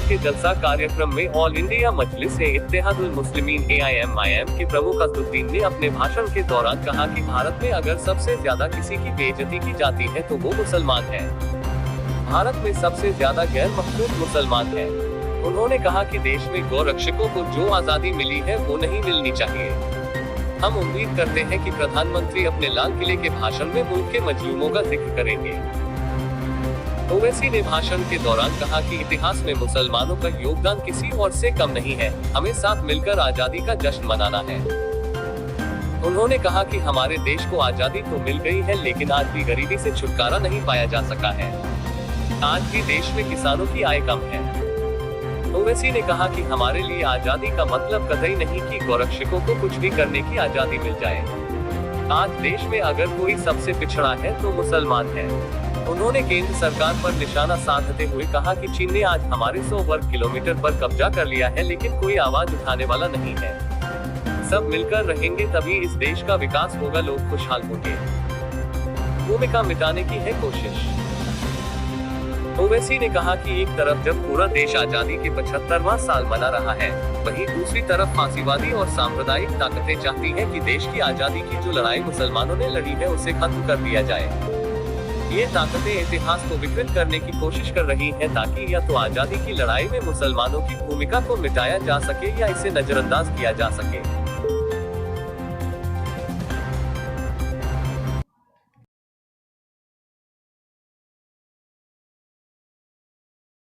के जलसा कार्यक्रम में ऑल इंडिया मजलिस-ए-इत्तेहादुल मुस्लिमीन AIMIM के प्रमुख असदुद्दीन ने अपने भाषण के दौरान कहा कि भारत में अगर सबसे ज्यादा किसी की बेइज्जती की जाती है तो वो मुसलमान है। भारत में सबसे ज्यादा गैर मखलूक मुसलमान है। उन्होंने कहा कि देश में गौ रक्षकों को जो आजादी मिली है वो नहीं मिलनी चाहिए। हम उम्मीद करते हैं कि प्रधानमंत्री अपने लाल किले के भाषण में मुल्क के मजलूमों का जिक्र करेंगे। ओवैसी ने भाषण के दौरान कहा कि इतिहास में मुसलमानों का योगदान किसी और से कम नहीं है, हमें साथ मिलकर आजादी का जश्न मनाना है। उन्होंने कहा कि हमारे देश को आजादी तो मिल गई है, लेकिन आज भी गरीबी से छुटकारा नहीं पाया जा सका है। आज भी देश में किसानों की आय कम है। ओवैसी ने कहा कि हमारे लिए आजादी का मतलब कतई नहीं कि गौरक्षकों को कुछ भी करने की आजादी मिल जाए। आज देश में अगर कोई सबसे पिछड़ा है तो मुसलमान है। उन्होंने केंद्र सरकार पर निशाना साधते हुए कहा कि चीन ने आज हमारे 100 वर्ग किलोमीटर पर कब्जा कर लिया है, लेकिन कोई आवाज उठाने वाला नहीं है। सब मिलकर रहेंगे तभी इस देश का विकास होगा, लोग खुशहाल होंगे। भूमिका मिटाने की है कोशिश। ओवैसी ने कहा कि एक तरफ जब पूरा देश आजादी के 75वां साल मना रहा है, वहीं दूसरी तरफ फांसीवादी और सांप्रदायिक ताकतें चाहती हैं कि देश की आजादी की जो लड़ाई मुसलमानों ने लड़ी है उसे खत्म कर दिया जाए। ये ताकतें इतिहास को विकृत करने की कोशिश कर रही हैं ताकि या तो आजादी की लड़ाई में मुसलमानों की भूमिका को मिटाया जा सके या इसे नजरअंदाज किया जा सके।